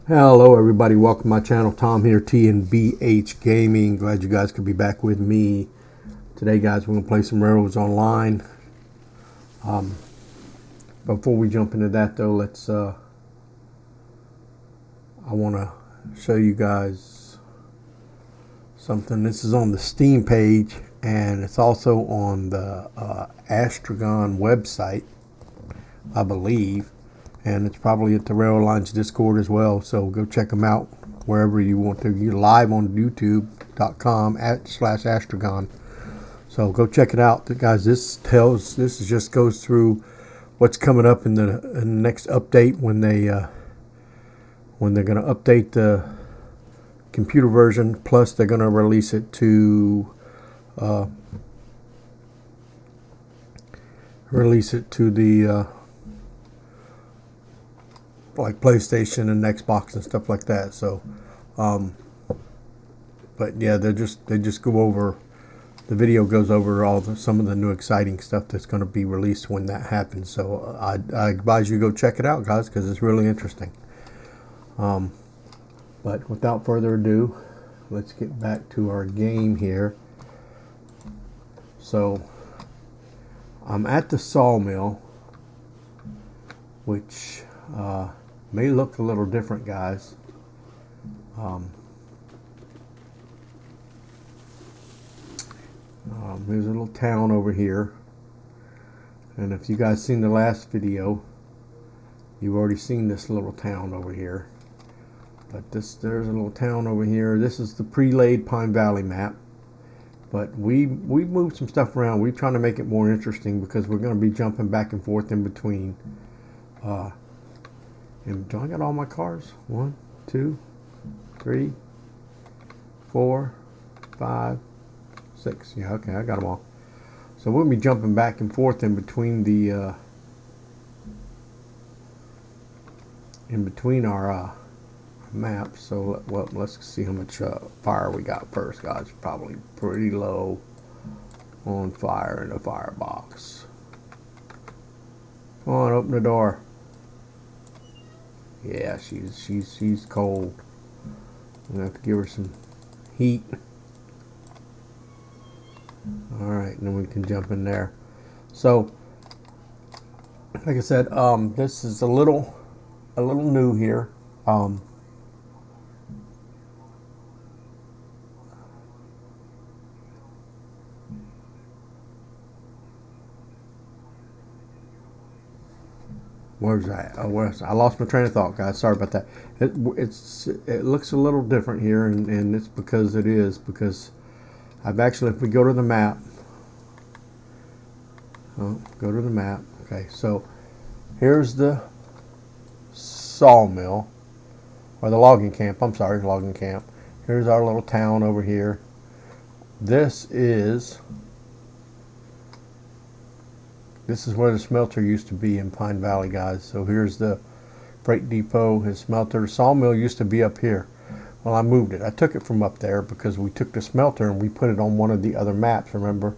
Hello everybody, welcome to my channel. Tom here, T&BH Gaming. Glad you guys could be back with me. Today guys, we're going to play some railroads online. Before we jump into that though, I want to show you guys something. This is on the Steam page and it's also on the Astragon website, I believe. And it's probably at the Railroad Lines Discord as well. So go check them out wherever you want to. You're live on youtube.com/Astragon. So go check it out, guys. This just goes through what's coming up in the next update when they're going to update the computer version. Plus they're going to release it to the like PlayStation and Xbox and stuff like that. So but yeah, they just go over, the video goes over some of the new exciting stuff that's going to be released when that happens. So I advise you go check it out, guys, because it's really interesting. But without further ado, let's get back to our game here. So I'm at the sawmill, which may look a little different, guys. There's a little town over here, and if you guys seen the last video, you've already seen this little town over here. But there's a little town over here. This is the pre-laid Pine Valley map, but we moved some stuff around. We're trying to make it more interesting because we're going to be jumping back and forth in between. And do I got all my cars? 1, 2, 3, 4, 5, 6. Yeah, okay, I got them all. So we'll be jumping back and forth in between the our maps. So let's see how much fire we got first, guys. Probably pretty low on fire in the firebox. Come on, open the door. Yeah, she's cold. I'm gonna have to give her some heat. All right, and then we can jump in there. So, like I said, this is a little new here. Where's that? Oh, I lost my train of thought, guys. Sorry about that. It looks a little different here, and it's because I've actually, if we go to the map, okay, so here's the sawmill, or the logging camp. I'm sorry, logging camp. Here's our little town over here. This is where the smelter used to be in Pine Valley, guys. So here's the freight depot, his smelter. The sawmill used to be up here. Well, I moved it. I took it from up there because we took the smelter and we put it on one of the other maps. Remember,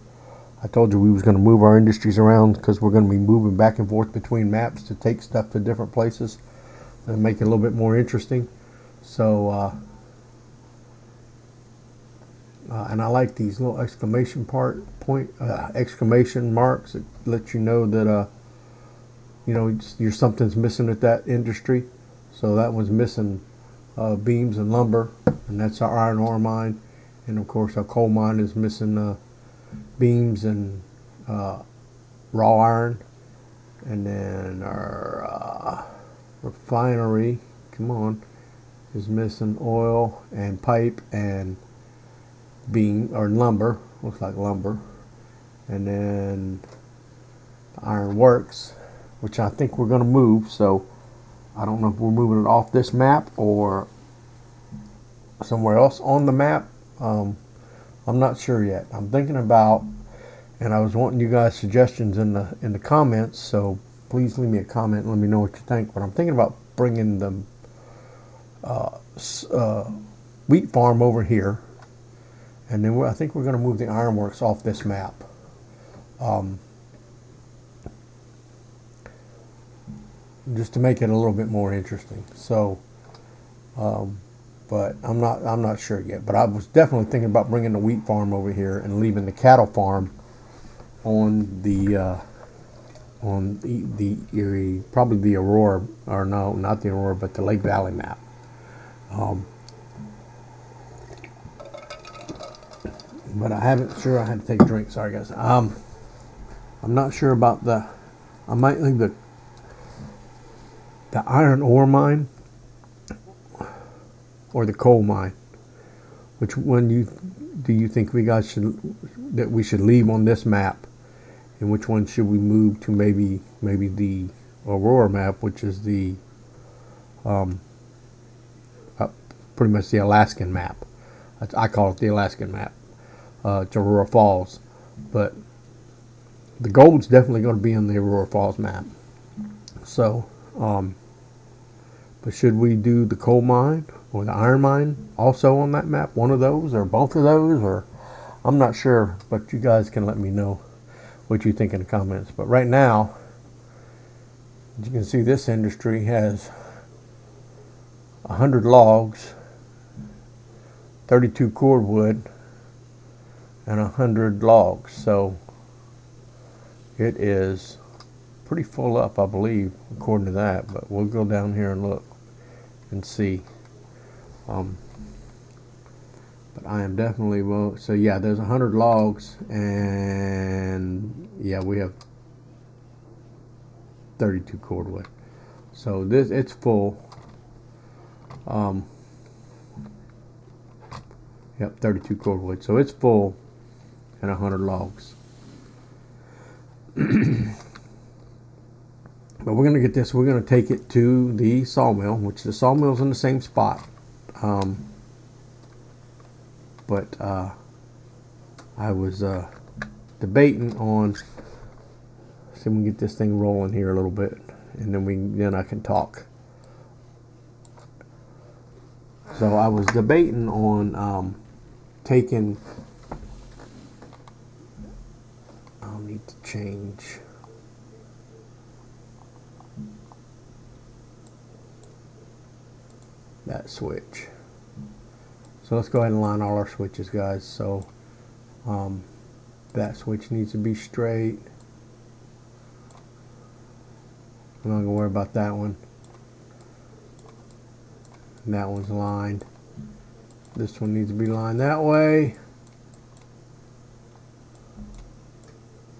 I told you we was going to move our industries around because we're going to be moving back and forth between maps to take stuff to different places and make it a little bit more interesting. So, and I like these little exclamation marks that let you know that something's missing at that industry. So that one's missing beams and lumber, and that's our iron ore mine. And of course our coal mine is missing beams and raw iron. And then our refinery, come on, is missing oil and pipe and beam or lumber, looks like lumber. And then the iron works, which I think we're going to move. So I don't know if we're moving it off this map or somewhere else on the map. I'm not sure yet. I'm thinking about, and I was wanting you guys suggestions in the comments. So please leave me a comment and let me know what you think. But I'm thinking about bringing the wheat farm over here, and then I think we're going to move the ironworks off this map. Just to make it a little bit more interesting. So but I'm not sure yet. But I was definitely thinking about bringing the wheat farm over here and leaving the cattle farm on the Erie, probably the Aurora, or no, not the Aurora, but the Lake Valley map. But I haven't sure. I had to take a drink. Sorry, guys. I'm not sure about the. I might leave the iron ore mine or the coal mine. Which one do you think we should leave on this map, and which one should we move to? Maybe the Aurora map, which is the pretty much the Alaskan map. I call it the Alaskan map. It's Aurora Falls, but the gold's definitely going to be on the Aurora Falls map. So, but should we do the coal mine or the iron mine also on that map? One of those or both of those, or I'm not sure, but you guys can let me know what you think in the comments. But right now, as you can see, this industry has 100 logs, 32 cordwood, and 100 logs. So it is pretty full up, I believe, according to that. But we'll go down here and look and see. But I am definitely so yeah, there's 100 logs, and yeah, we have 32 cordwood. So it's full. Yep, 32 cordwood. So it's full and 100 logs. But we're going to get this. We're going to take it to the sawmill, which the sawmill's in the same spot. But I was debating on. See if we can get this thing rolling here a little bit, and then I can talk. So I was debating on taking. I'll need to change. That switch. So let's go ahead and line all our switches, guys. So that switch needs to be straight. I'm not gonna worry about that one. And that one's lined. This one needs to be lined that way.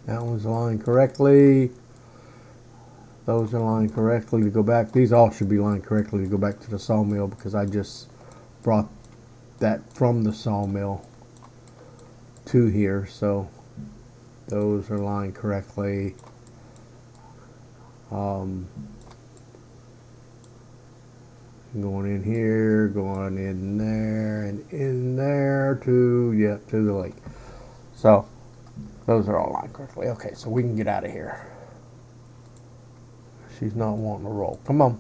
That one's lined correctly. Those are lined correctly to go back. These all should be lined correctly to go back to the sawmill, because I just brought that from the sawmill to here. So those are lined correctly. Going in here, going in there, and in there to the lake. So those are all lined correctly. Okay, so we can get out of here. She's not wanting to roll. Come on.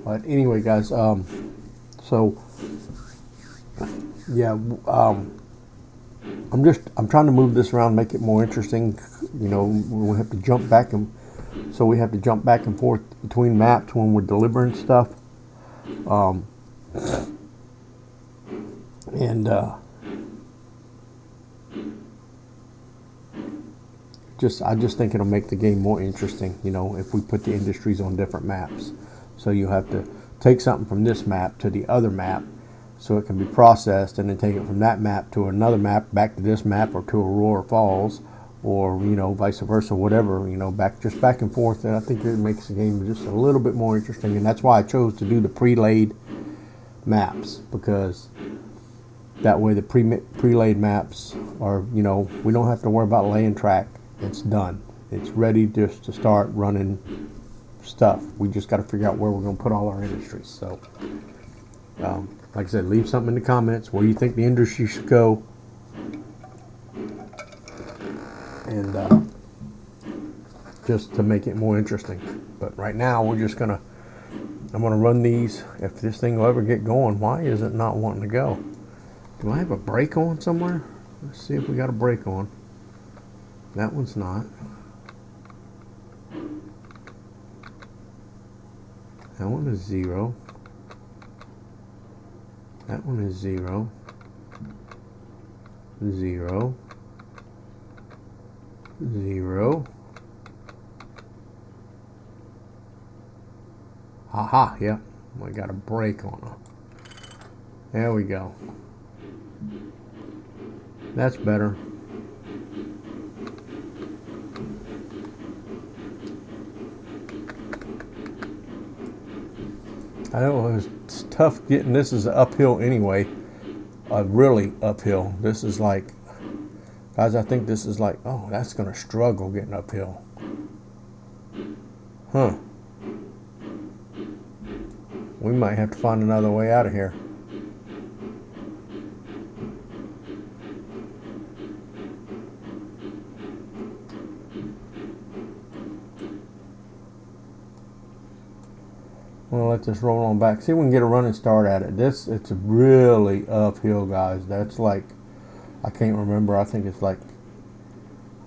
But anyway, guys, so yeah, I'm trying to move this around, make it more interesting. You know, we have to jump back and forth between maps when we're delivering stuff. I just think it'll make the game more interesting, you know, if we put the industries on different maps. So you have to take something from this map to the other map so it can be processed, and then take it from that map to another map, back to this map, or to Aurora Falls, or, you know, vice versa, whatever, you know, back and forth. And I think it makes the game just a little bit more interesting, and that's why I chose to do the pre-laid maps, because that way the pre-laid maps are, you know, we don't have to worry about laying track. It's done. It's ready just to start running stuff. We just got to figure out where we're going to put all our industries. So, like I said, leave something in the comments where you think the industry should go, and just to make it more interesting. But right now, we're just going to I'm going to run these. If this thing will ever get going, why is it not wanting to go? Do I have a brake on somewhere? Let's see if we got a brake on. That one's not. That one is 0. That one is 0. 0. 0. Haha, yep. I got a brake on her. There we go. That's better. I know it's tough getting, this is uphill anyway, really uphill. This is like, guys, I think this is like, oh, that's going to struggle getting uphill. Huh. We might have to find another way out of here. I'm gonna let this roll on back. See if we can get a running start at it. It's really uphill, guys. That's like, I can't remember. I think it's like,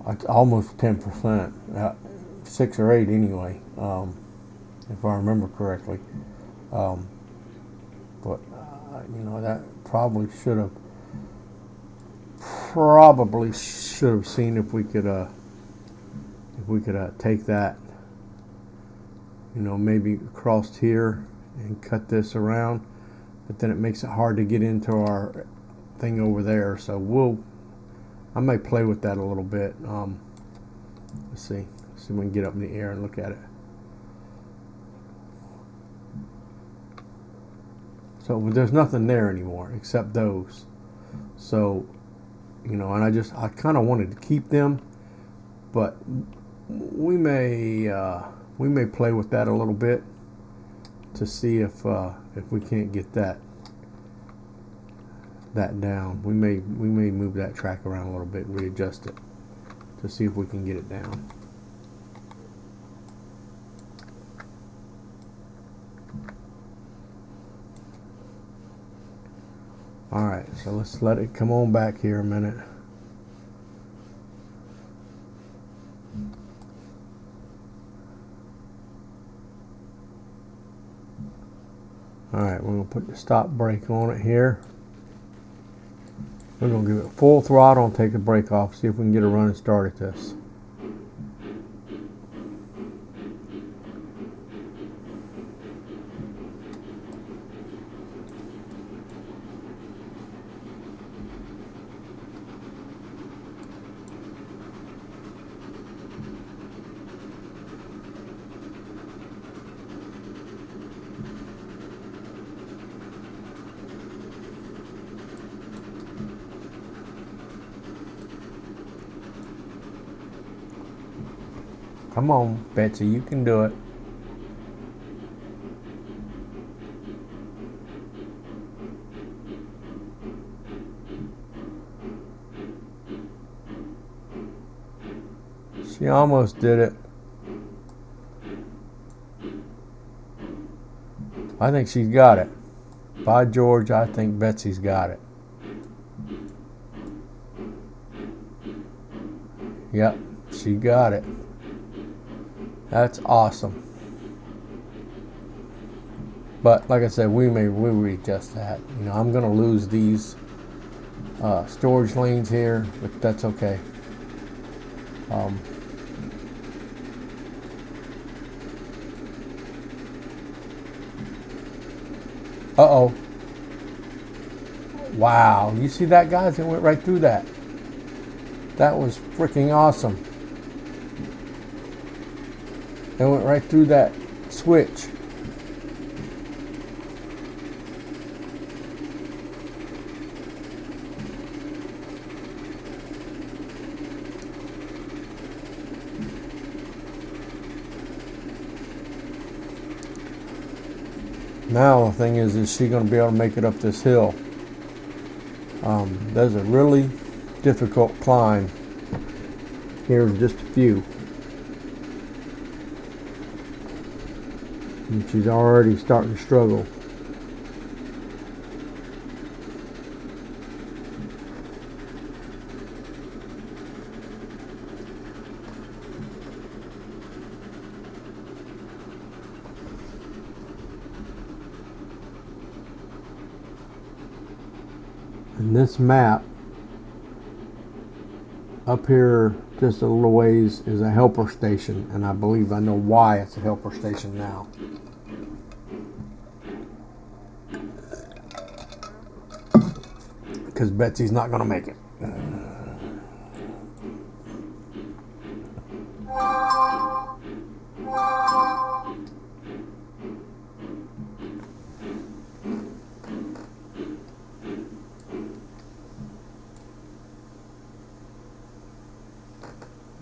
it's almost 10%, 6 or 8 anyway, if I remember correctly. But you know, that probably should have seen if we could take that, you know, maybe across here and cut this around, but then it makes it hard to get into our thing over there. So I may play with that a little bit. Let's see if we can get up in the air and look at it. So there's nothing there anymore except those. So, you know, and I kind of wanted to keep them, but we may play with that a little bit to see if we can't get that down. We may move that track around a little bit and readjust it to see if we can get it down. All right, so let's let it come on back here a minute. All right, we're going to put the stop brake on it here. We're going to give it full throttle and take the brake off, see if we can get a running start at this. Come on, Betsy, you can do it. She almost did it. I think she's got it. By George, I think Betsy's got it. Yep, she got it. That's awesome. But like I said, we'll readjust that. You know, I'm going to lose these storage lanes here, but that's okay. Uh-oh. Wow. You see that, guys? It went right through that. That was freaking awesome. It went right through that switch. Now the thing is she going to be able to make it up this hill? There's a really difficult climb here in just a few. And she's already starting to struggle. And this map up here just a little ways is a helper station, and I believe I know why it's a helper station now. Because Betsy's not going to make it.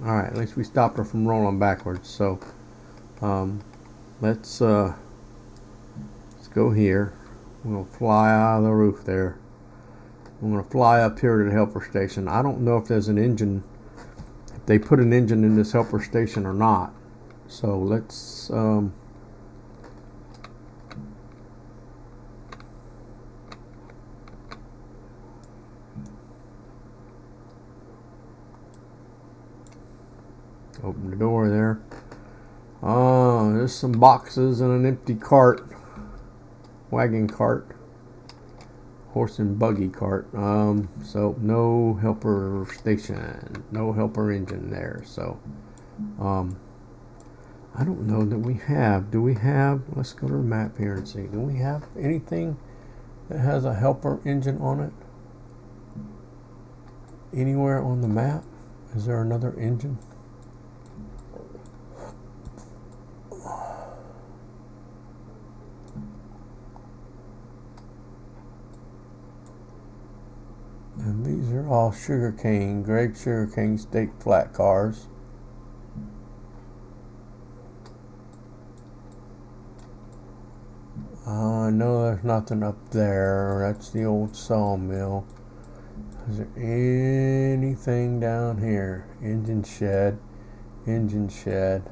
Alright, at least we stopped her from rolling backwards. So let's go here. We're going to fly out of the roof there. I'm going to fly up here to the helper station. I don't know if there's an engine, if they put an engine in this helper station or not. So let's open the door there. There's some boxes and an empty cart, wagon cart, horse and buggy cart. So no helper station, no helper engine there. So I don't know that we have. Do we have? Let's go to the map here and see. Do we have anything that has a helper engine on it? Anywhere on the map? Is there another engine? And these are all sugarcane, Greg Sugarcane State flat cars. I know there's nothing up there. That's the old sawmill. Is there anything down here? Engine shed, engine shed,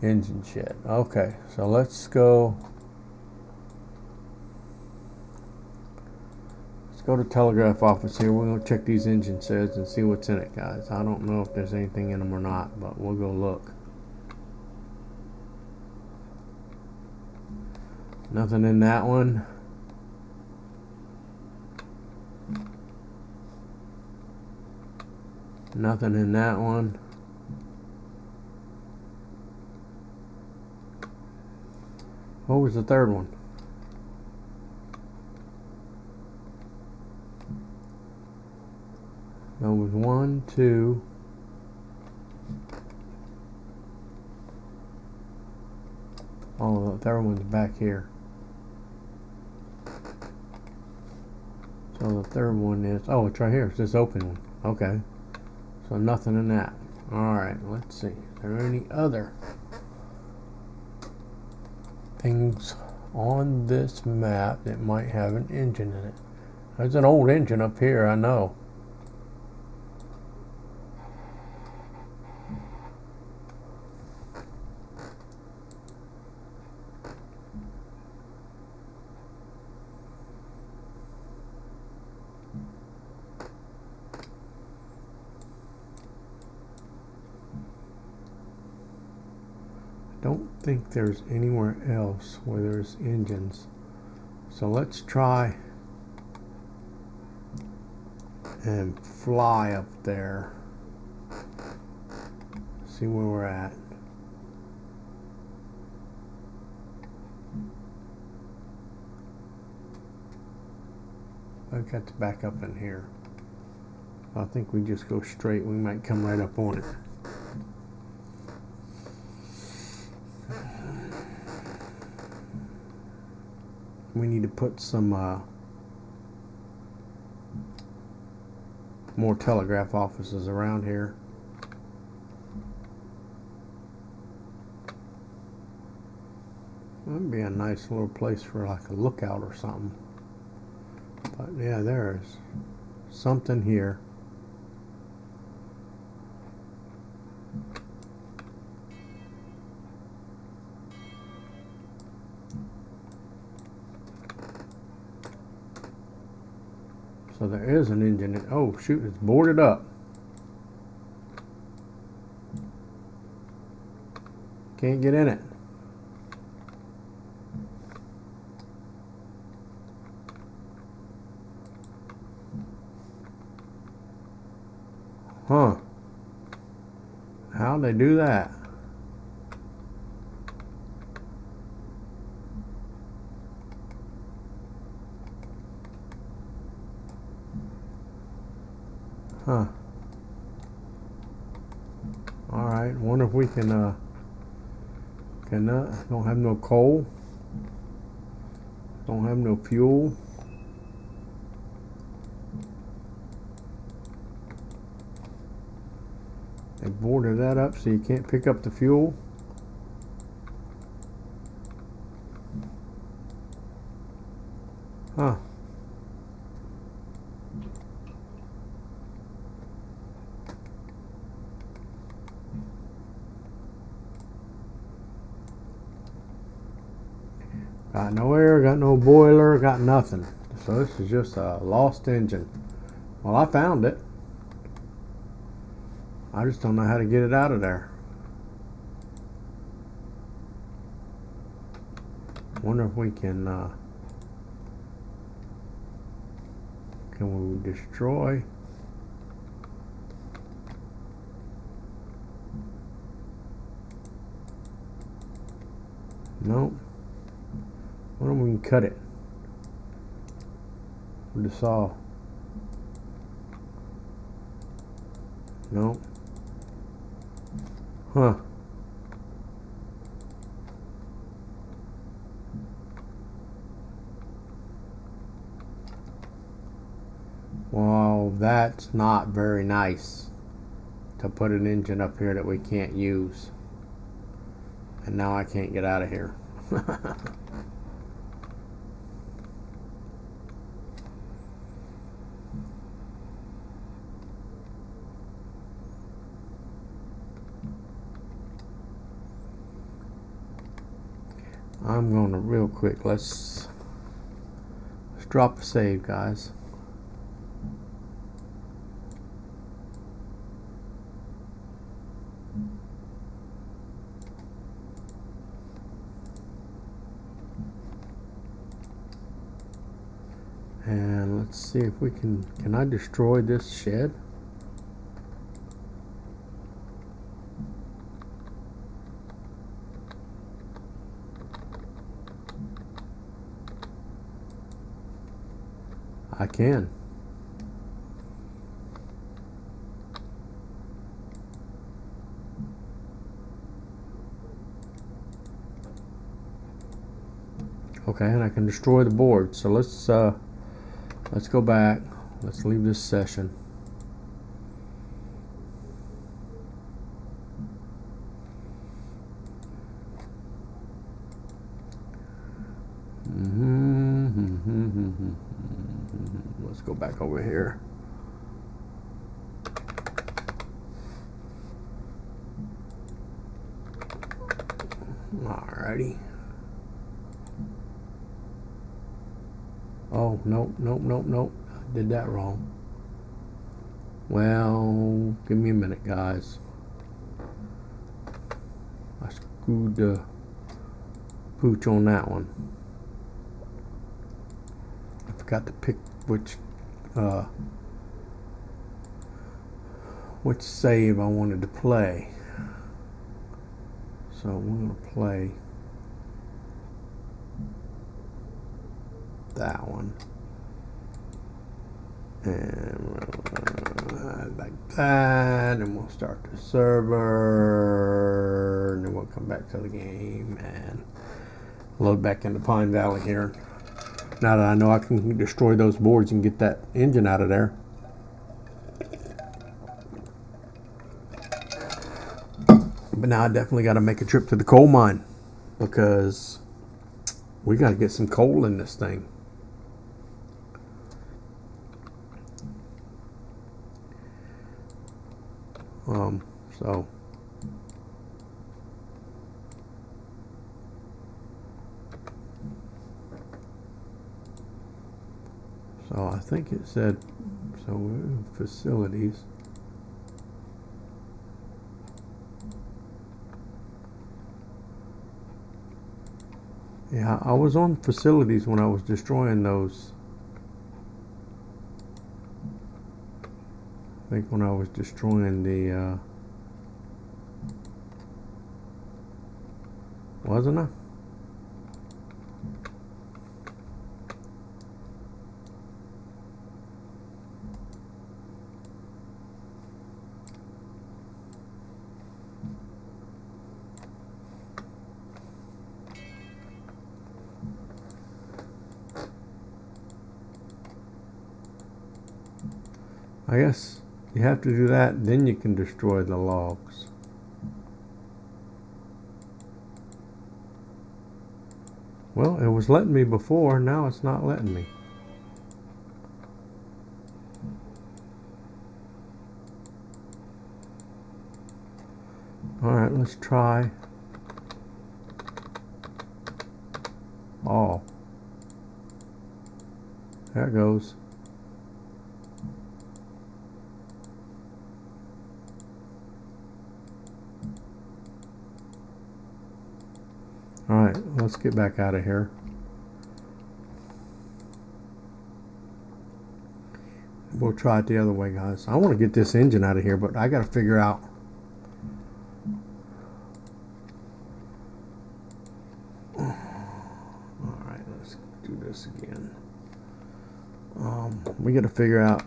engine shed. Okay, so let's go. Go to telegraph office here. We're going to check these engine sheds and see what's in it, guys. I don't know if there's anything in them or not, but we'll go look. Nothing in that one. Nothing in that one. What was the third one? There was 1, 2. Oh, the third one's back here. So the third one is, oh, it's right here. It's this open one. Okay. So nothing in that. Alright, let's see. Are there any other things on this map that might have an engine in it? There's an old engine up here, I know. Don't think there's anywhere else where there's engines. So let's try and fly up there. See where we're at. I've got to back up in here. I think we just go straight. We might come right up on it. We need to put some more telegraph offices around here. That'd be a nice little place for like a lookout or something. But yeah, there's something here. So there is an engine in, oh shoot, it's boarded up. Can't get in it. Huh. How'd they do that? Huh. Alright, wonder if we can don't have no coal. Don't have no fuel. They boarded that up so you can't pick up the fuel. Huh. Got no air, got no boiler, got nothing. So this is just a lost engine. Well, I found it. I just don't know how to get it out of there. Wonder if we can we destroy? Nope. Wonder if we can cut it with the saw. Nope. Huh. Well, that's not very nice to put an engine up here that we can't use. And now I can't get out of here. I'm gonna real quick, let's drop a save, guys. And let's see if we can I destroy this shed? I can. Okay, and I can destroy the board. So let's go back. Let's leave this session. Let's go back over here. Alrighty. Oh, nope. I did that wrong. Well, give me a minute, guys. I screwed the pooch on that one. I forgot to pick which save I wanted to play. So we're going to play that one. And like that, and we'll start the server, and then we'll come back to the game and load back into Pine Valley here. Now that I know I can destroy those boards and get that engine out of there. But now I definitely got to make a trip to the coal mine, because we got to get some coal in this thing. So I think it said, so we're in facilities. Yeah, I was on facilities when I was destroying those. I think when I was destroying the, wasn't I? I guess you have to do that, then you can destroy the logs. Well, it was letting me before, now it's not letting me. Alright, let's try. Oh. There it goes. Alright, let's get back out of here. We'll try it the other way, guys. I want to get this engine out of here, but I got to figure out. Alright, let's do this again. We got to figure out.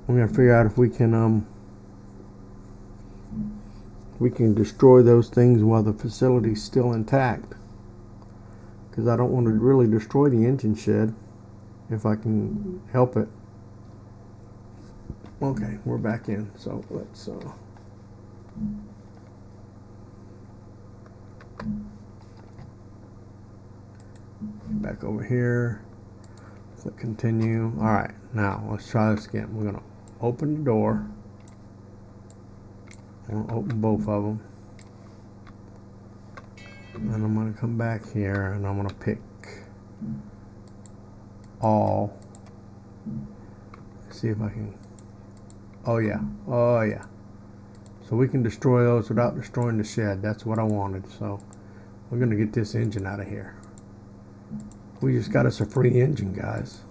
We're going to figure out if we can destroy those things while the facility's still intact, because I don't want to really destroy the engine shed if I can help it. Okay, we're back in, so let's back over here, click continue. Alright, now let's try this again. We're going to open the door. I'm going to open both of them. And I'm going to come back here and I'm going to pick all. See if I can. Oh yeah. Oh yeah. So we can destroy those without destroying the shed. That's what I wanted. So we're going to get this engine out of here. We just got us a free engine, guys.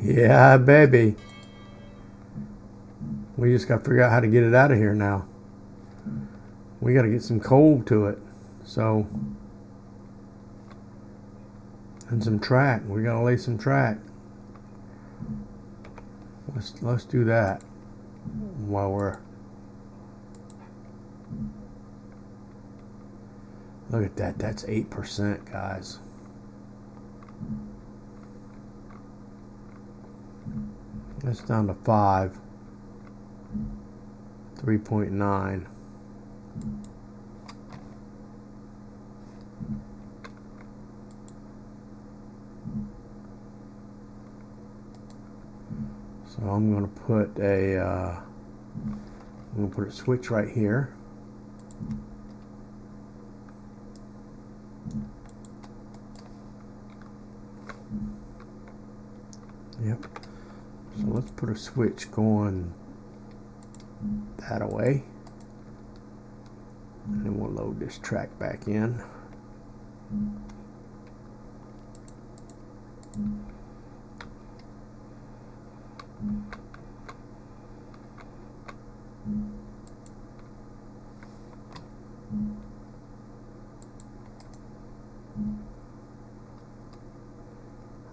Yeah, baby. We just got to figure out how to get it out of here now. We got to get some coal to it. So, and some track. We got to lay some track. Let's do that while we're. Look at that. That's 8%, guys. That's down to 5. 3.9. So I'm going to put a switch right here. Yep. So let's put a switch going that away. And then we'll load this track back in.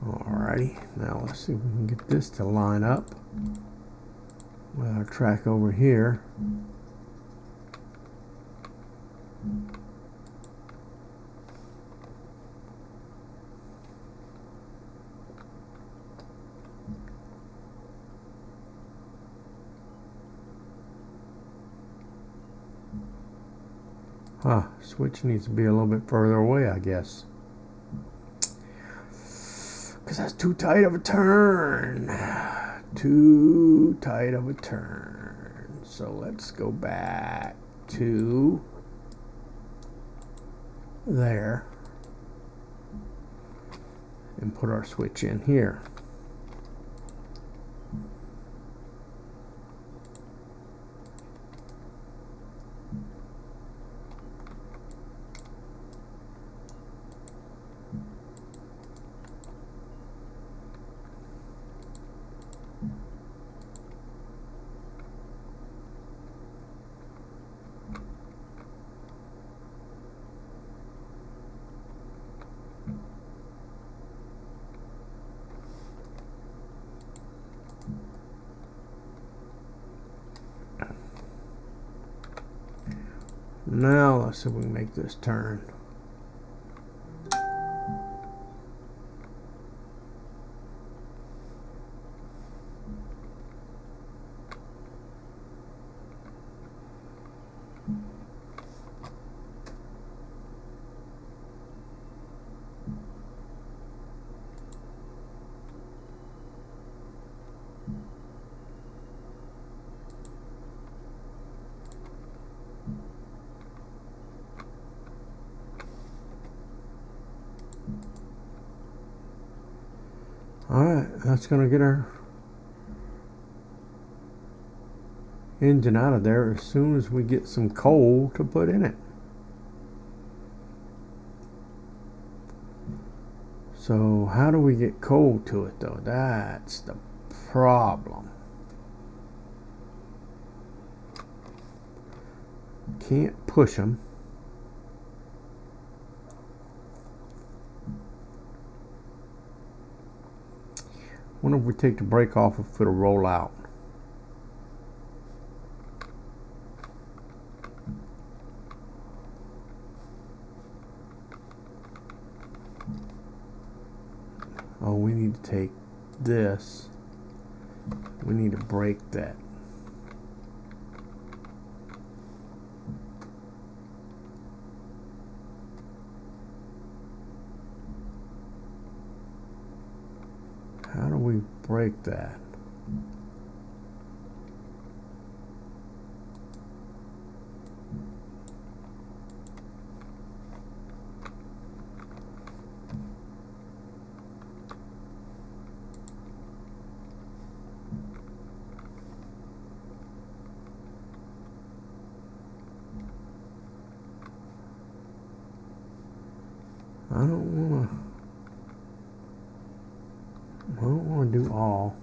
Alrighty, now let's see if we can get this to line up with our track over here. Switch needs to be a little bit further away, I guess. Because that's too tight of a turn. Too tight of a turn. So let's go back to there and put our switch in here. Now let's see if we can make this turn. Alright, that's going to get our engine out of there as soon as we get some coal to put in it. So how do we get coal to it though? That's the problem. Can't push them. Wonder if we take the brake off if it'll roll out. Oh, we need to take this. We need to break that. How do we break that? I don't want to do all.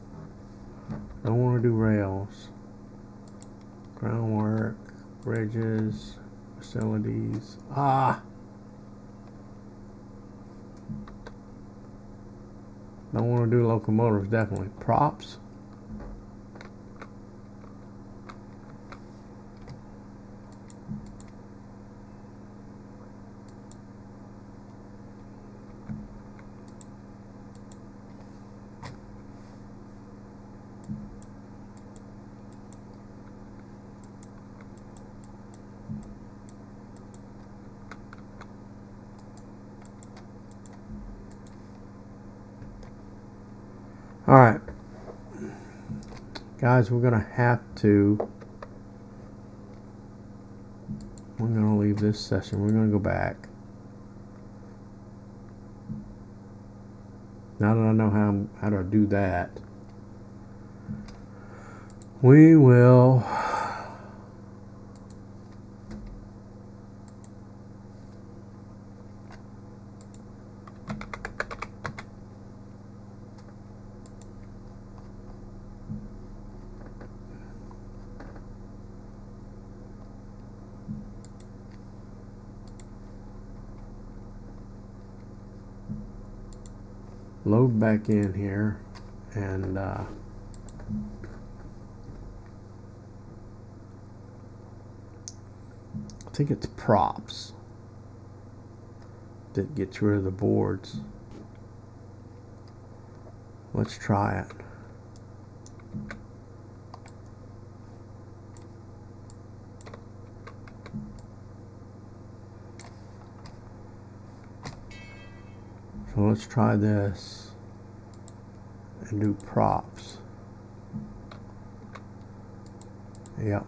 Don't want to do rails. Groundwork, bridges, facilities. Don't want to do locomotives, definitely. Props. All right, guys, we're gonna leave this session. We're gonna go back. Now that I know how to do that, we will load back in here, and I think it's props that gets rid of the boards. Let's try it. So let's try this and do props. Yep.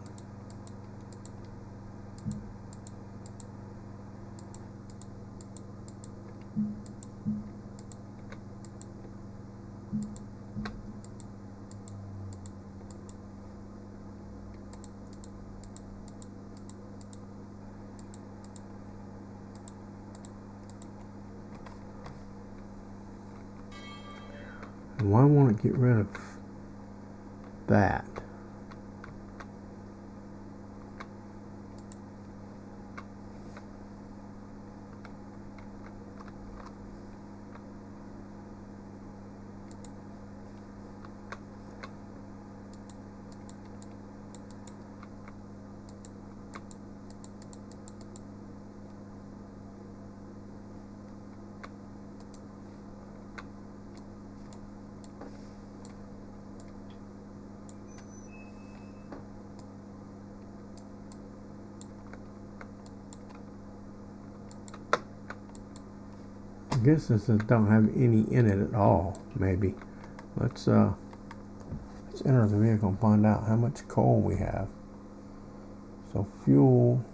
And why won't it get rid of that? I guess this don't have any in it at all. Maybe. Let's enter the vehicle and find out how much coal we have. So fuel.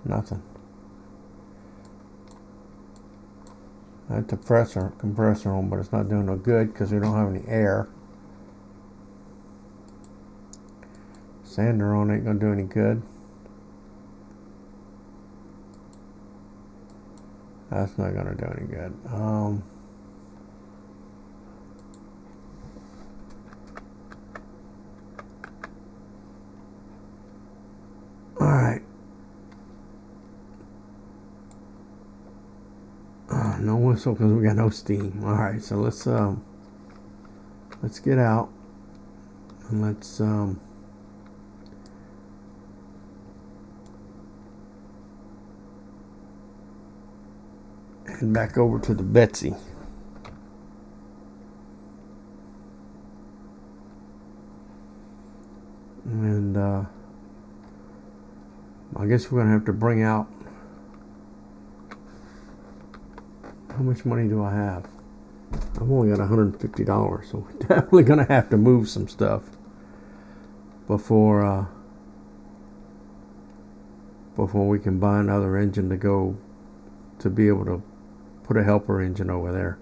Nothing. I had the compressor on, but it's not doing no good because we don't have any air. Sander on ain't gonna do any good. That's not gonna do any good. All right. No whistle because we got no steam. All right, so let's get out and let's head back over to the Betsy. And I guess we're gonna have to bring out. How much money do I have? I've only got $150, so we're definitely gonna have to move some stuff before we can buy another engine to be able to put a helper engine over there.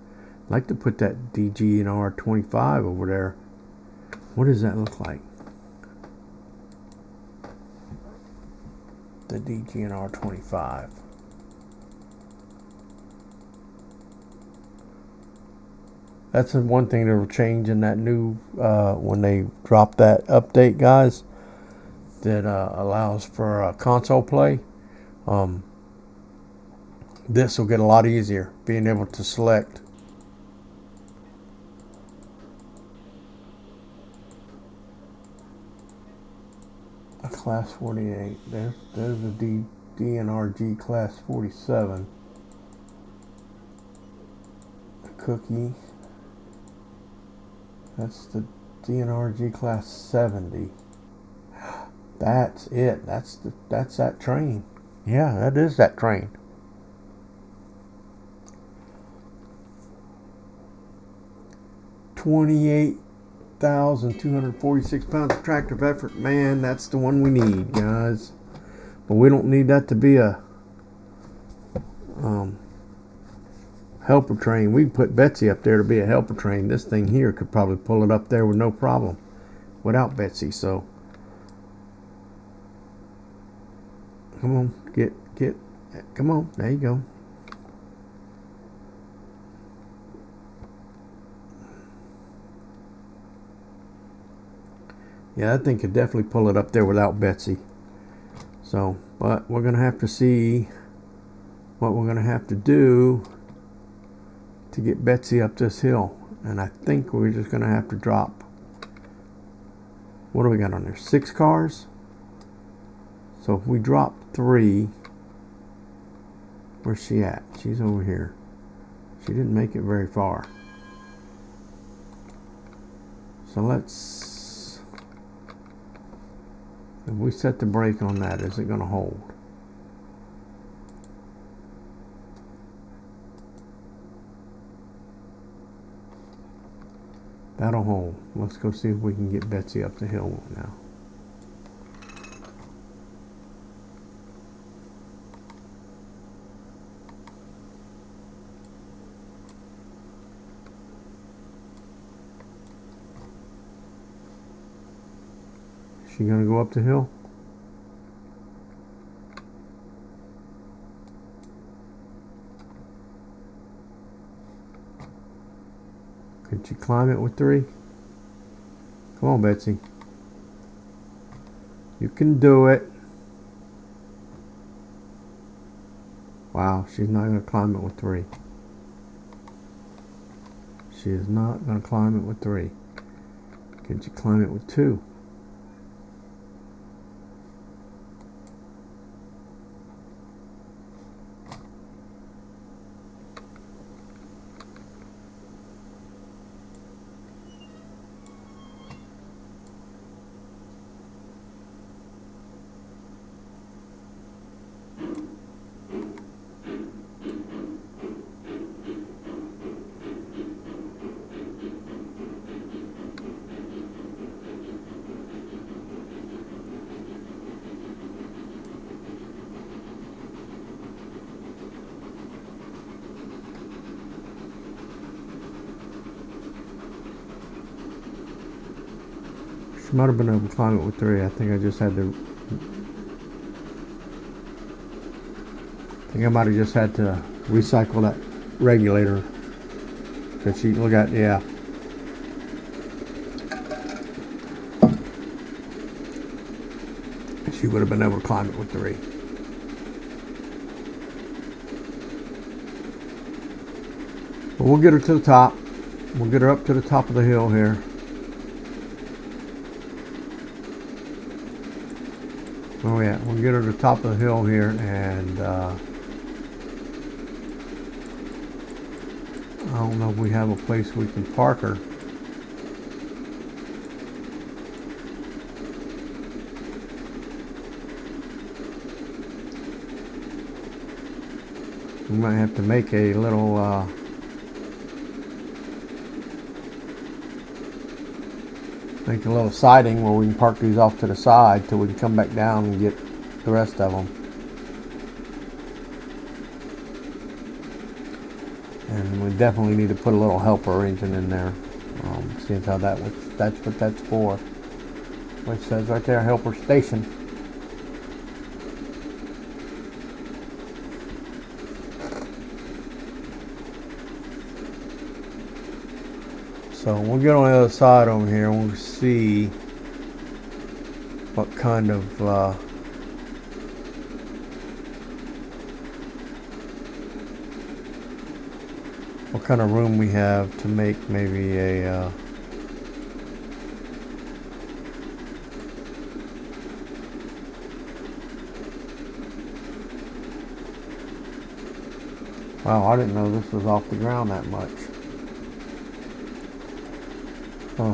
I'd like to put that DG&R 25 over there. What does that look like? The DG&R 25. That's the one thing that will change in that new, when they drop that update, guys, that allows for console play. This will get a lot easier, being able to select a class 48. There's a DNRG class 47. A cookie. That's the DNRG class 70. That's it. That's that train. Yeah, that is that train. £28,246 of tractive effort. Man, that's the one we need, guys. But we don't need that to be a helper train. We can put Betsy up there to be a helper train. This thing here could probably pull it up there with no problem without Betsy. So come on, come on, there you go. Yeah, that thing could definitely pull it up there without Betsy. So, but we're gonna have to see what we're gonna have to do to get Betsy up this hill. And I think we're just gonna have to drop, what do we got on there? 6 cars. So if we drop 3, where's she at? She's over here. She didn't make it very far. So let's, if we set the brake on that, is it going to hold? That'll hold. Let's go see if we can get Betsy up the hill now. Is she gonna go up the hill? Could you climb it with 3? Come on, Betsy. You can do it. Wow, she's not going to climb it with 3. She is not going to climb it with 3. Could you climb it with 2? She might have been able to climb it with 3. I think I just had to. I think I might have just had to recycle that regulator. Cause she, look at, yeah. She would have been able to climb it with 3. But we'll get her to the top. We'll get her up to the top of the hill here. Oh yeah, we'll get her to the top of the hill here, and I don't know if we have a place we can park her. We might have to make a little siding where we can park these off to the side till we can come back down and get the rest of them. And we definitely need to put a little helper engine in there. See how that's what that's for. Which says right there, helper station. So we'll get on the other side over here and we'll see what kind of room we have to make maybe a wow, I didn't know this was off the ground that much. Huh.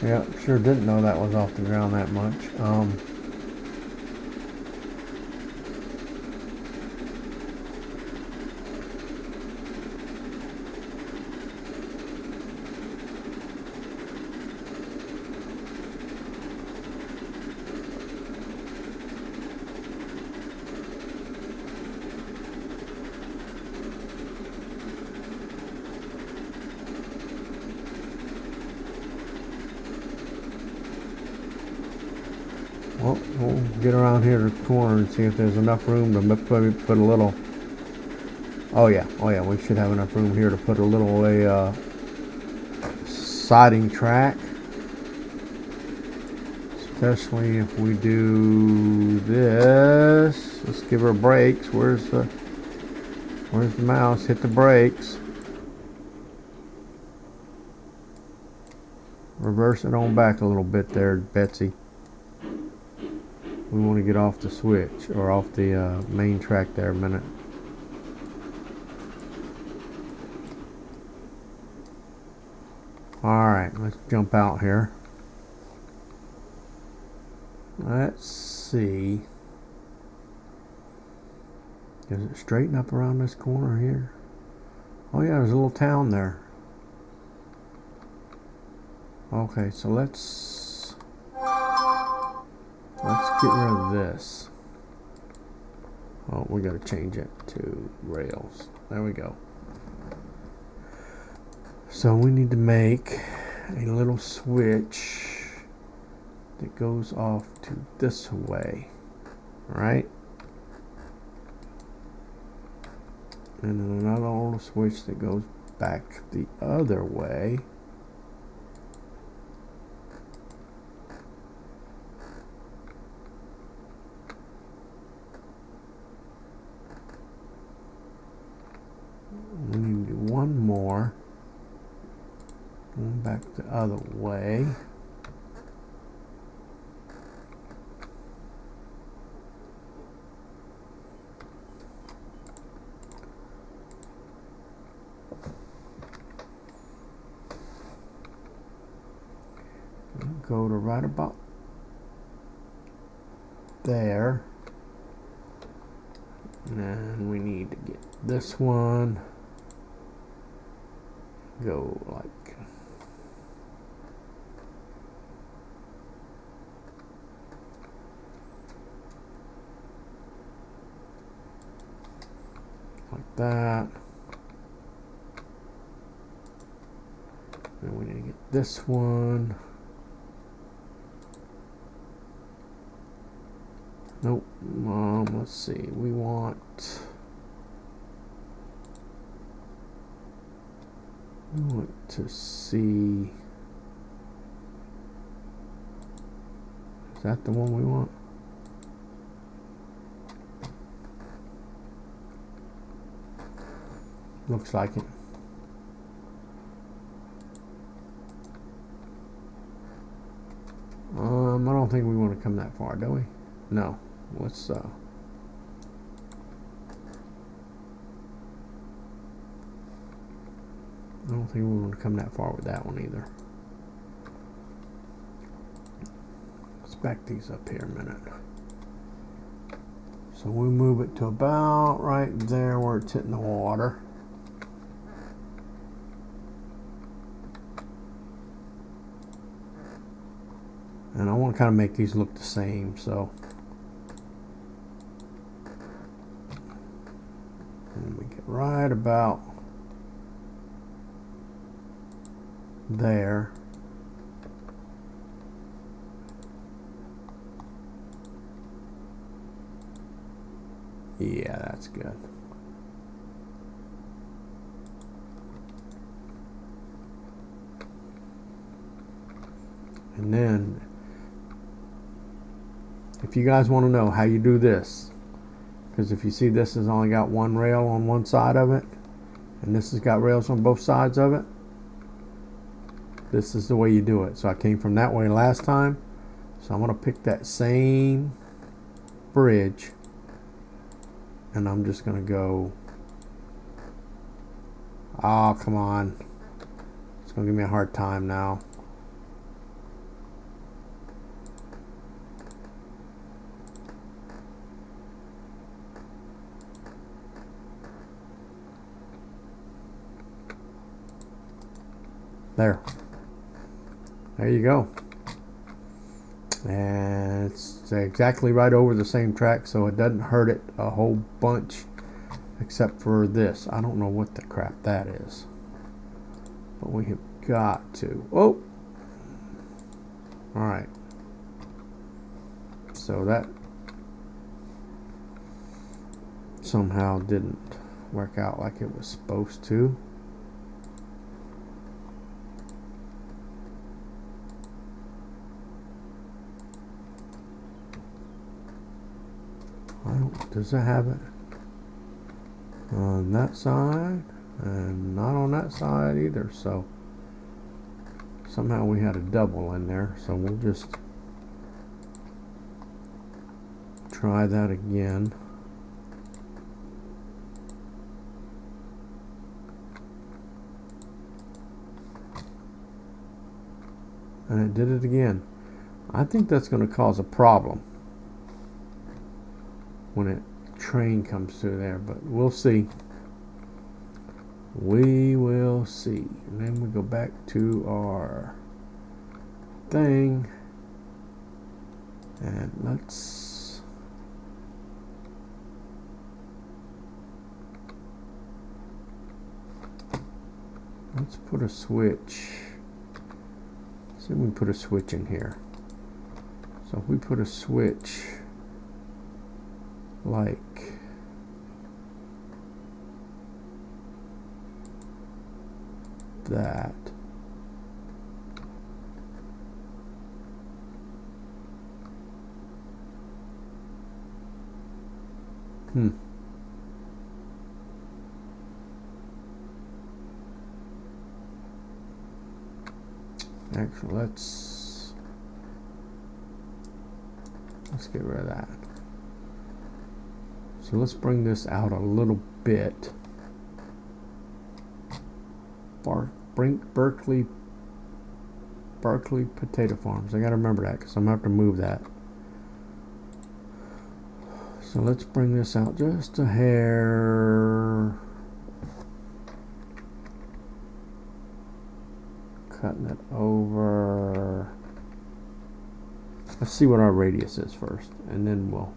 Yeah, sure didn't know that was off the ground that much. Well, we'll get around here to the corner and see if there's enough room to maybe put a little. Oh yeah, we should have enough room here to put a little siding track. Especially if we do this. Let's give her brakes. Where's the Where's the mouse? Hit the brakes. Reverse it on back a little bit there, Betsy. We want to get off the switch, or off the main track there a minute. Alright, let's jump out here. Let's see. Does it straighten up around this corner here? Oh yeah, there's a little town there. Okay, so let's get rid of this. Oh, we gotta change it to rails. There we go. So we need to make a little switch that goes off to this way, right? And then another little switch that goes back the other way. We need to do one more. Going back the other way. Go to right about there. And then we need to get this one. Go like that. And we need to get this one. Nope. Let's see. We want to see. Is that the one we want? Looks like it. I don't think we want to come that far, do we? No. Let's I don't think we want to come that far with that one either. Let's back these up here a minute. So we move it to about right there where it's hitting the water. And I want to kind of make these look the same, so and we get right about there. Yeah, that's good. And then, if you guys want to know how you do this, because if you see this has only got one rail on one side of it, and this has got rails on both sides of it, this is the way you do it. So I came from that way last time, so I'm going to pick that same bridge, and I'm just going to go, oh come on, it's going to give me a hard time now. There you go. And it's exactly right over the same track, so it doesn't hurt it a whole bunch, except for this. I don't know what the crap that is, but we have got to. Oh, all right. So that somehow didn't work out like it was supposed to. Does it have it? on that side and not on that side either, so somehow we had a double in there, so we'll just try that again. And it did it again. I think that's going to cause a problem when a train comes through there, but we'll see. We will see. And then we go back to our thing, and let's put a switch. See if we can put a switch in here. So if we put a switch like that, actually let's get rid of that. So let's bring this out a little bit. Berkeley Potato Farms. I gotta remember that because I'm gonna have to move that. So let's bring this out just a hair. Cutting it over. Let's see what our radius is first, and then we'll.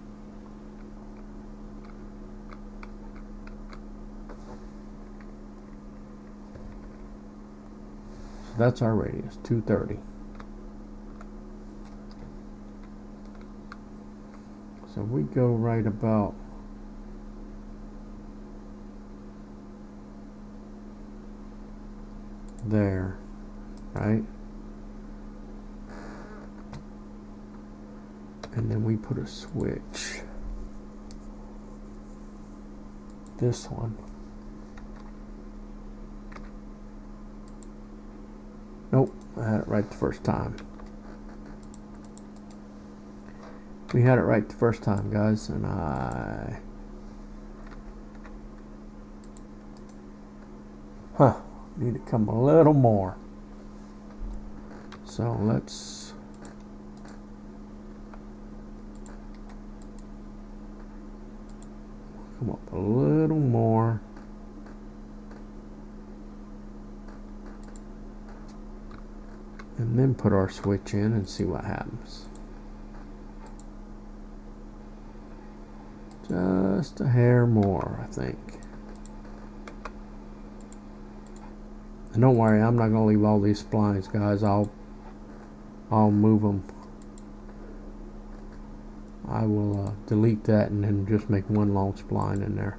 So that's our radius, 230. So we go right about there, right? And then we put a switch. This one. Nope, I had it right the first time. We had it right the first time, guys, and need to come a little more. So let's come up a little more. And then put our switch in and see what happens. Just a hair more, I think. And don't worry, I'm not going to leave all these splines, guys. I'll move them. I will delete that and then just make one long spline in there.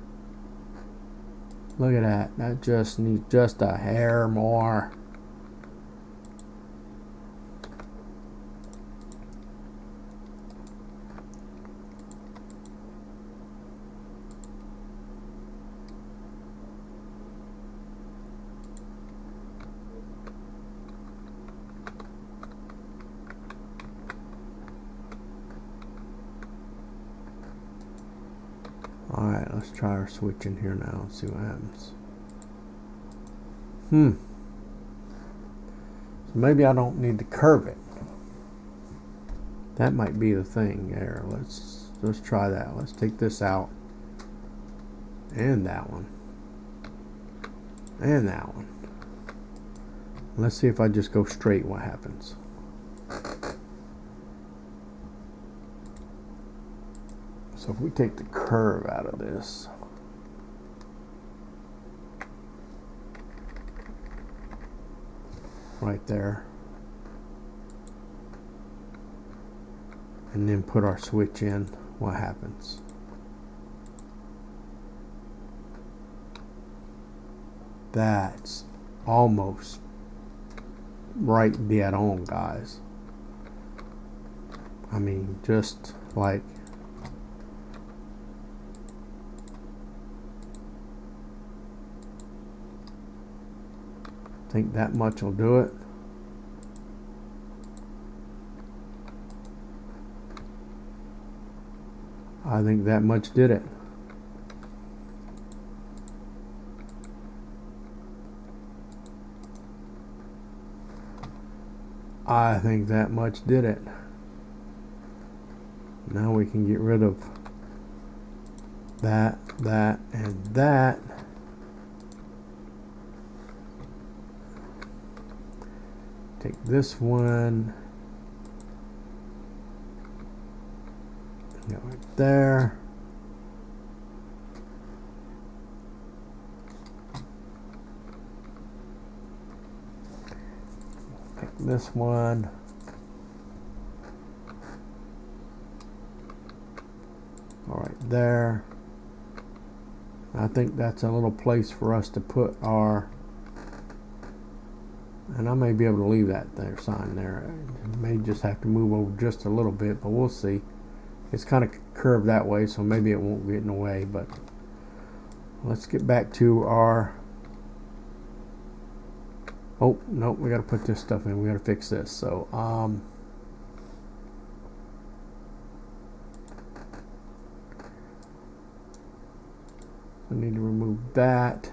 Look at that. That just needs just a hair more. Alright, let's try our switch in here now and see what happens. So maybe I don't need to curve it. That might be the thing there. Let's try that. Let's take this out. And that one. And that one. Let's see if I just go straight, what happens. So if we take the curve out of this, right there, and then put our switch in, what happens? That's almost right dead on, guys. I mean, just like think that much will do it. I think that much did it. I think that much did it. Now we can get rid of that, and that. Take this one. Go right there. Take this one. All right there. I think that's a little place for us to put our, and I may be able to leave that there sign there. I may just have to move over just a little bit, but we'll see. It's kind of curved that way, so maybe it won't get in the way, but let's get back to our, oh, nope, we got to put this stuff in. We got to fix this. So, I need to remove that.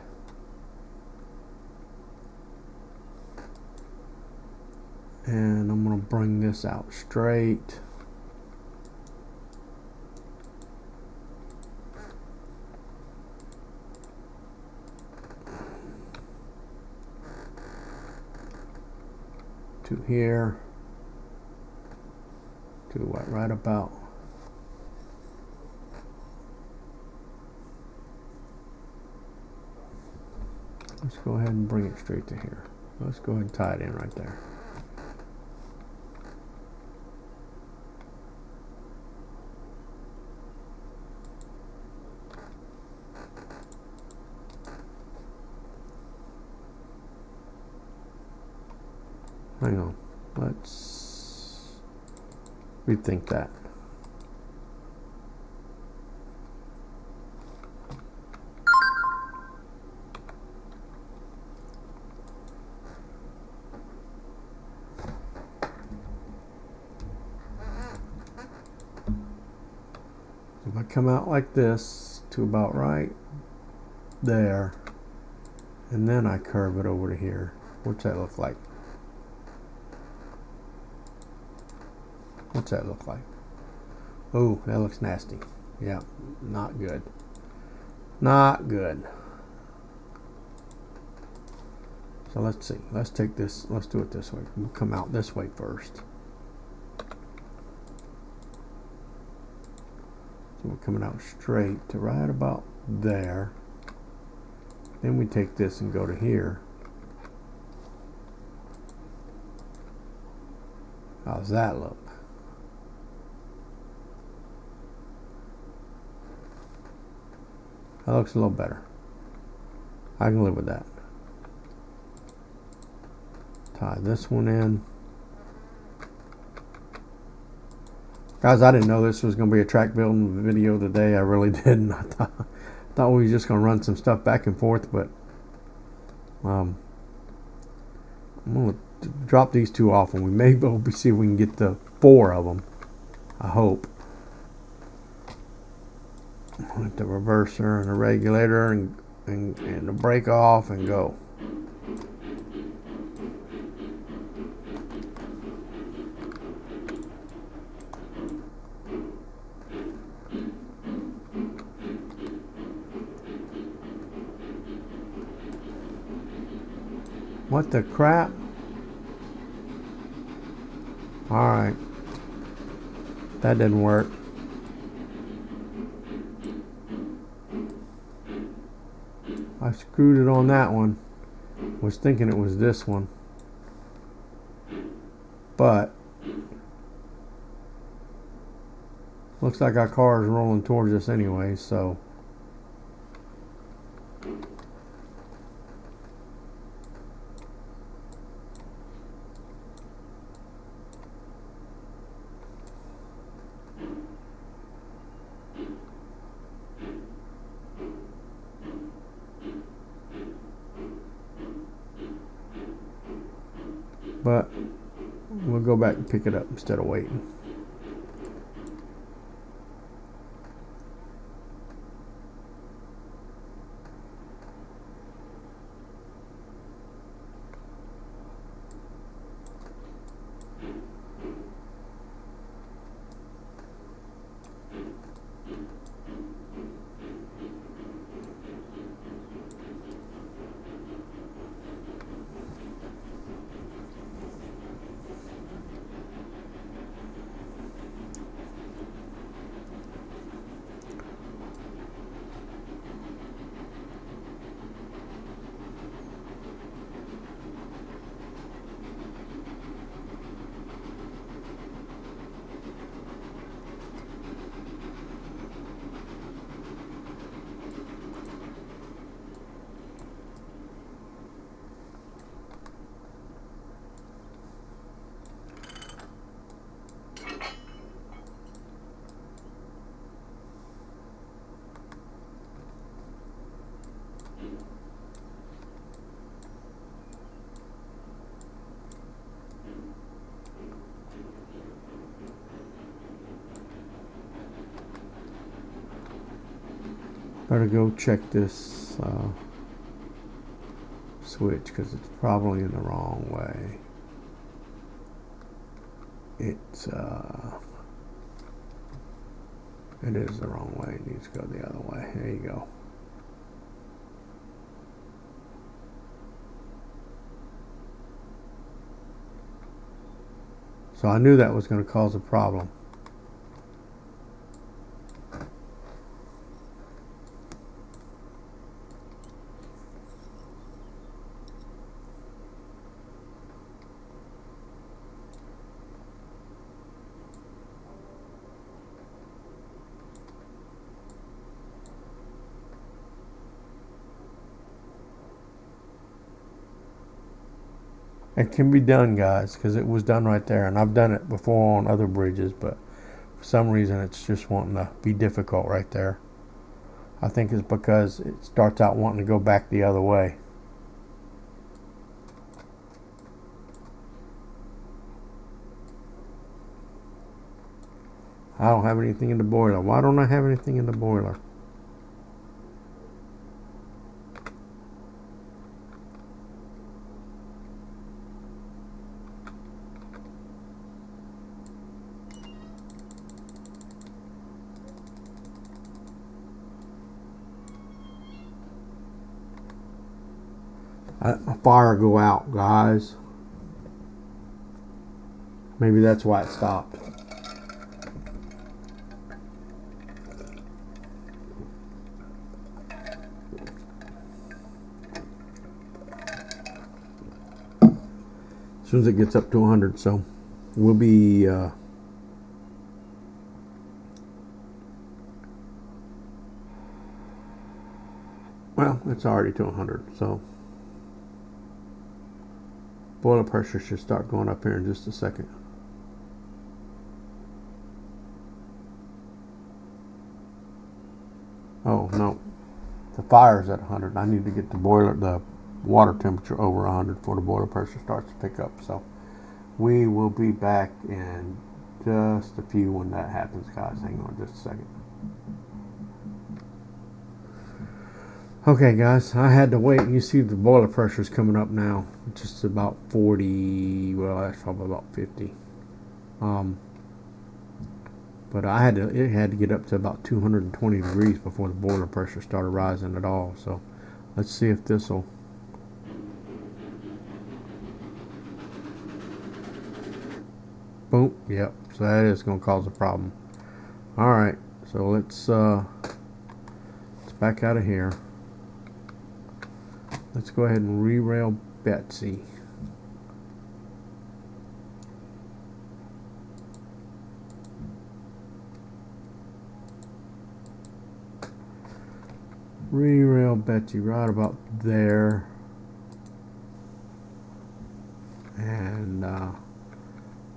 And I'm going to bring this out straight. To here. To what? Right about. Let's go ahead and bring it straight to here. Let's go ahead and tie it in right there. Hang on, let's rethink that. If I come out like this to about right there, and then I curve it over to here, what's that look like? What's that look like? Oh, that looks nasty. Yeah, not good. Not good. So let's see. Let's take this. Let's do it this way. We'll come out this way first. So we're coming out straight to right about there. Then we take this and go to here. How's that look? That looks a little better. I can live with that. Tie this one in. Guys, I didn't know this was going to be a track building video today. I really didn't. I thought we were just going to run some stuff back and forth, but I'm going to drop these two off, and we may be able to see if we can get the 4 of them. I hope. With the reverser and the regulator and the brake off and go. What the crap? Alright. That didn't work. I screwed it on that one. Was thinking it was this one. But looks like our car is rolling towards us anyway, so but we'll go back and pick it up instead of waiting. Better go check this switch because it's probably in the wrong way. It is the wrong way. It needs to go the other way. There you go. So I knew that was going to cause a problem. It can be done, guys, because it was done right there, and I've done it before on other bridges, but for some reason it's just wanting to be difficult right there. I think it's because it starts out wanting to go back the other way. I don't have anything in the boiler. Why don't I have anything in the boiler? A fire go out, guys. Maybe that's why it stopped. As soon as it gets up to 100, so we'll be well, it's already to 100, so boiler pressure should start going up here in just a second. Oh no, the fire's at 100. I need to get the water temperature over 100 before the boiler pressure starts to pick up. So we will be back in just a few when that happens, guys. Hang on just a second. Okay, guys, I had to wait. You see the boiler pressure is coming up now. Just about 40. Well, that's probably about 50. But it had to get up to about 220 degrees before the boiler pressure started rising at all. So let's see if this will. Boom. Yep. So that is going to cause a problem. All right. So let's back out of here. Let's go ahead and re-rail Betsy. Re-rail Betsy right about there. And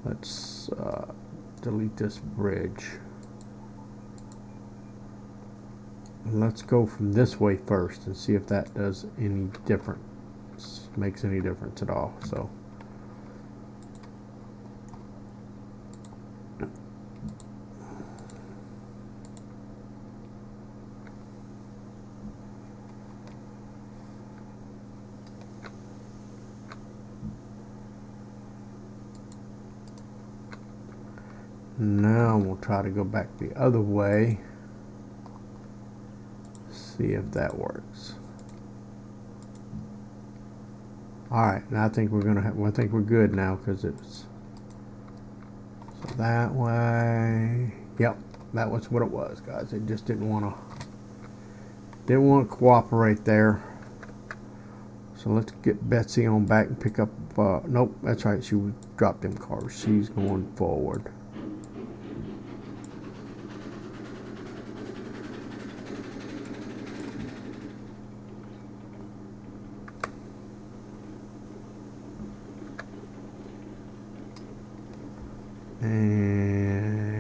let's delete this bridge. Let's go from this way first and see if that does any difference, makes any difference at all. So Now we'll try to go back the other way. See if that works. Alright, now I think we're gonna have, I think we're good now because it's so that way. Yep, that was what it was, guys. It just didn't want to cooperate there. So let's get Betsy on back and pick up. Nope, that's right. She dropped them cars. She's going forward. And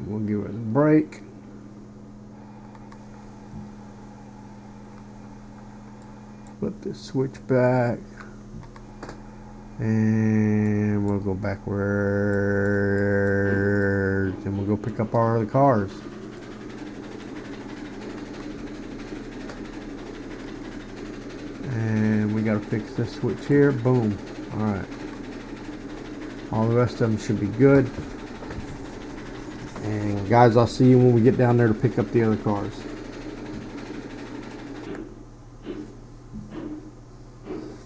we'll give her the brake. Flip this switch back. And we'll go backwards. And we'll go pick up our other cars. And we gotta fix this switch here. Boom. Alright. All the rest of them should be good. And guys, I'll see you when we get down there to pick up the other cars.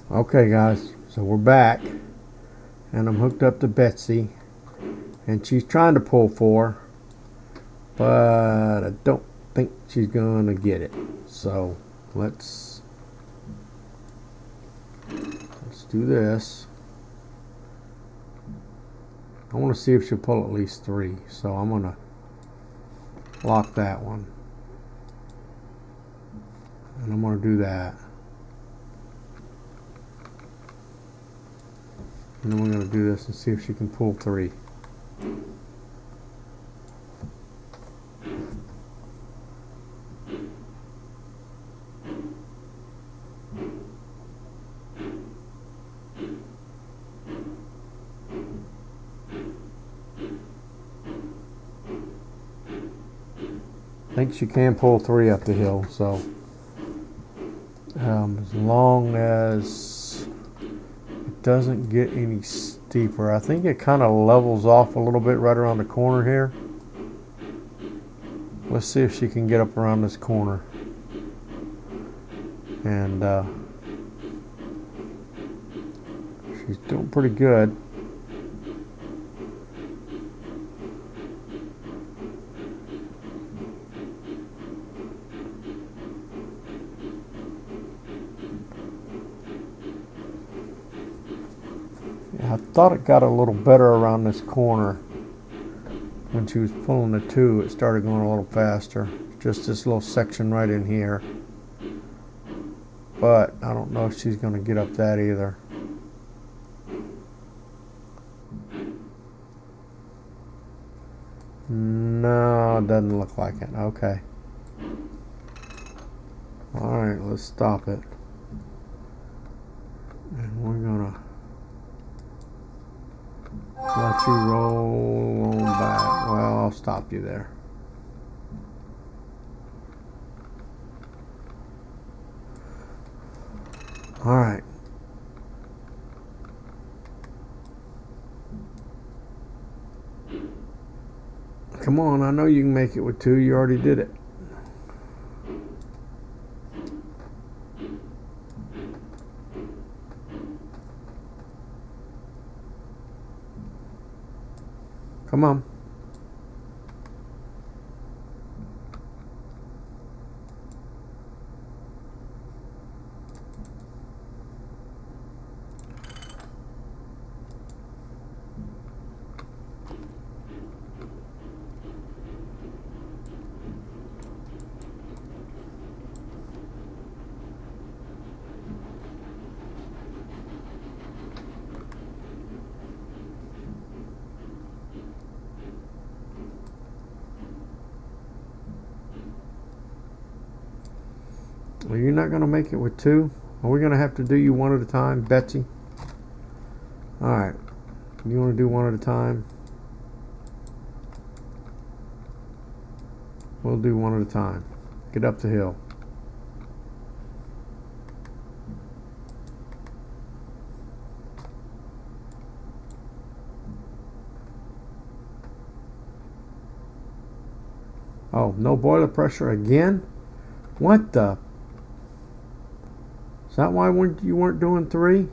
Okay guys, so we're back. And I'm hooked up to Betsy. And she's trying to pull 4. But I don't think she's gonna get it. So let's do this. I want to see if she'll pull at least 3, so I'm going to lock that one. And I'm going to do that. And then we're going to do this and see if she can pull 3. I think she can pull 3 up the hill, so as long as it doesn't get any steeper. I think it kind of levels off a little bit right around the corner here. Let's see if she can get up around this corner. And she's doing pretty good. I thought it got a little better around this corner. When she was pulling the 2, it started going a little faster. Just this little section right in here. But I don't know if she's going to get up that either. No, it doesn't look like it. Okay. Alright, let's stop it. And we're going to let you roll on back. Well, I'll stop you there. All right. Come on, I know you can make it with 2. You already did it. Come on. Well, you're not going to make it with 2. Are we going to have to do you one at a time, Betsy? Alright. You want to do one at a time? We'll do one at a time. Get up the hill. Oh, no boiler pressure again? What the? Is that why you weren't doing 3?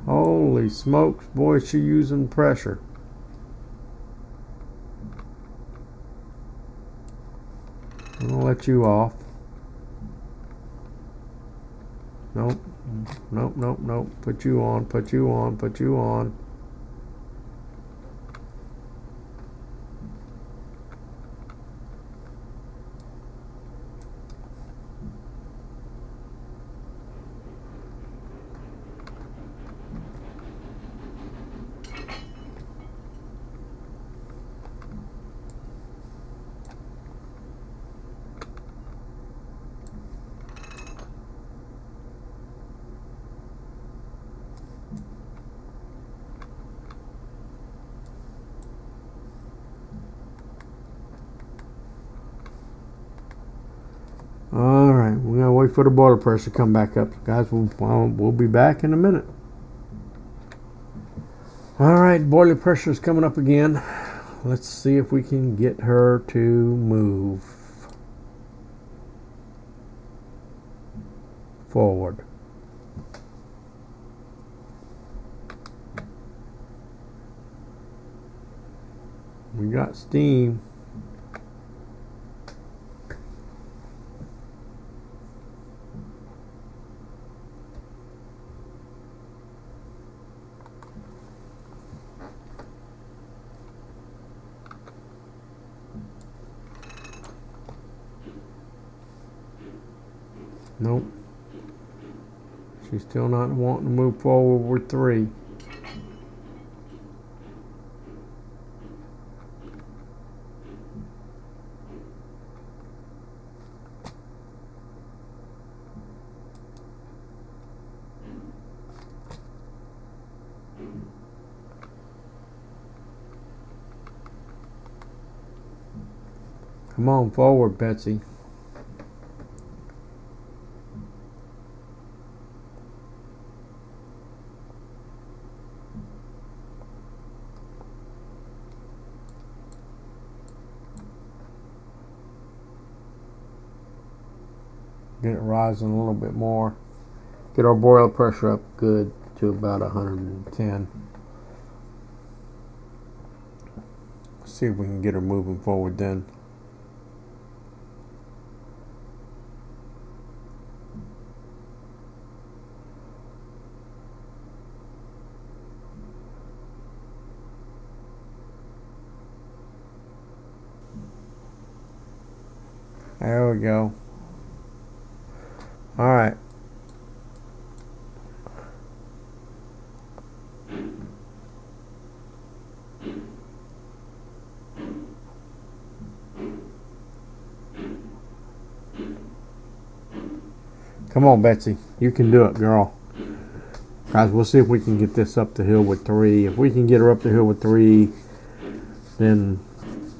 Holy smokes, boy, is she using pressure. I'm gonna let you off. Nope, nope, nope, nope. Put you on, put you on, put you on. Alright, we're going to wait for the boiler pressure to come back up. Guys, we'll be back in a minute. Alright, boiler pressure is coming up again. Let's see if we can get her to move forward. We got steam. Nope. She's still not wanting to move forward with 3. Come on forward, Betsy. Get it rising a little bit more. Get our boiler pressure up good to about 110. See if we can get her moving forward then. There we go. All right. Come on, Betsy. You can do it, girl. Guys, we'll see if we can get this up the hill with 3. If we can get her up the hill with 3, then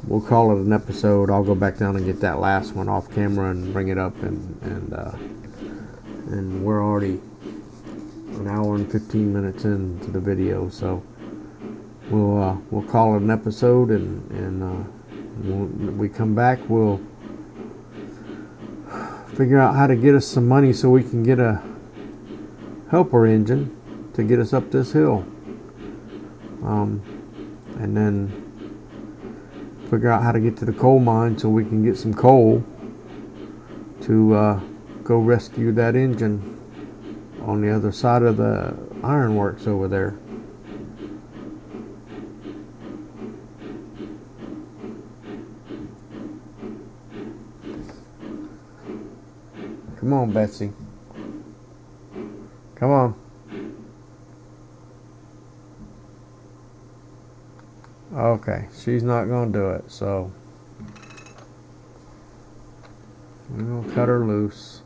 we'll call it an episode. I'll go back down and get that last one off camera and bring it up, and we're already an hour and 15 minutes into the video, so we'll call it an episode, and when we come back, we'll figure out how to get us some money so we can get a helper engine to get us up this hill, and then figure out how to get to the coal mine so we can get some coal to go rescue that engine on the other side of the ironworks over there. Come on, Betsy. Come on. Okay, she's not going to do it, so we're going to cut her loose.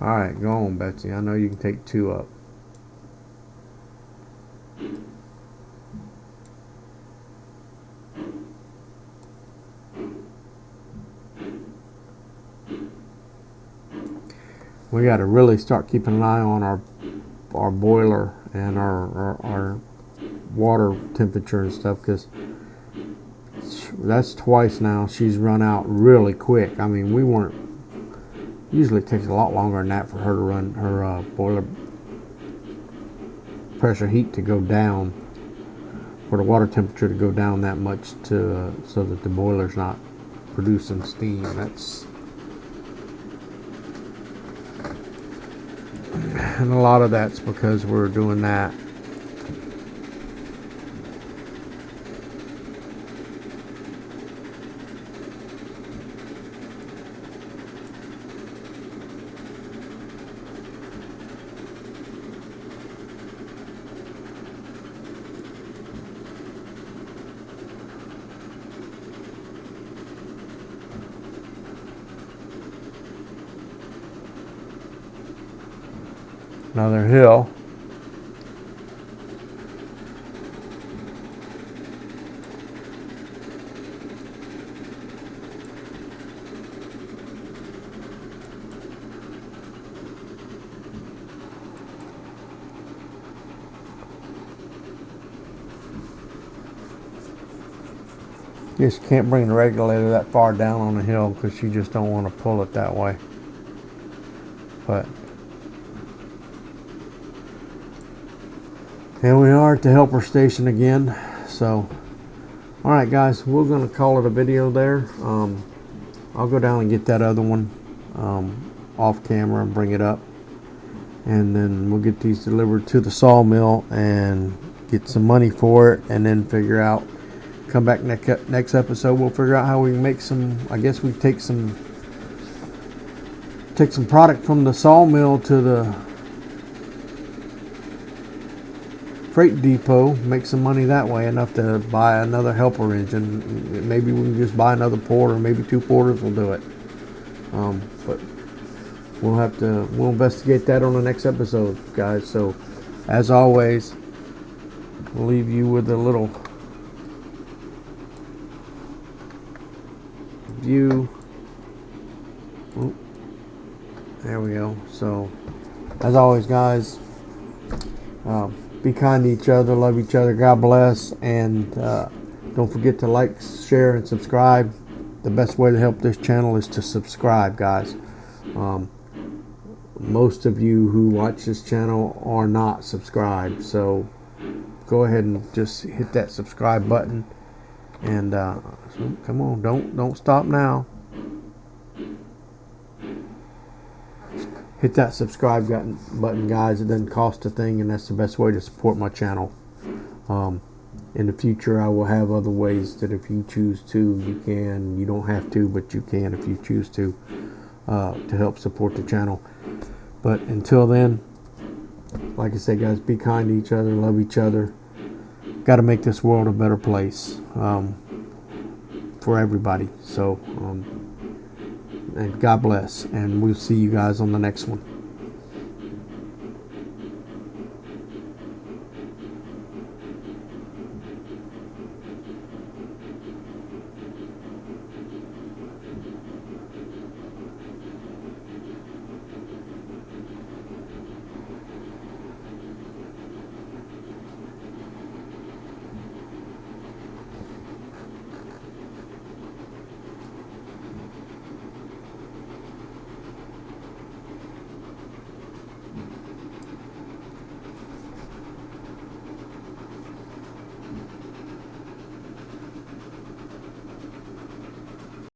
Alright, go on, Betsy. I know you can take 2 up. we got to really start keeping an eye on our boiler and our water temperature and stuff, because that's twice now she's run out really quick. I mean, we weren't, usually it takes a lot longer than that for her to run her boiler pressure heat to go down, for the water temperature to go down that much to so that the boiler's not producing steam. And a lot of that's because we're doing that. Another hill. Just can't bring the regulator that far down on the hill because you just don't want to pull it that way. But here we are at the helper station again. So, all right, guys, we're gonna call it a video there. I'll go down and get that other one off camera and bring it up, and then we'll get these delivered to the sawmill and get some money for it, and then figure out. Come back next episode. We'll figure out how we can make some. I guess we take some product from the sawmill to the freight depot, make some money that way, enough to buy another helper engine. Maybe we can just buy another porter, maybe 2 porters will do it. But we'll investigate that on the next episode, guys. So as always, we'll leave you with a little view. Oh, there we go. So as always, guys, be kind to each other, love each other, God bless, and don't forget to like, share, and subscribe. The best way to help this channel is to subscribe, guys. Most of you who watch this channel are not subscribed, so go ahead and just hit that subscribe button. And so come on, don't stop now. Hit that subscribe button, guys. It doesn't cost a thing, and that's the best way to support my channel. In the future, I will have other ways that if you choose to, you can. You don't have to, but you can if you choose to help support the channel. But until then, like I said, guys, be kind to each other, love each other. Got to make this world a better place for everybody. So, and God bless, and we'll see you guys on the next one.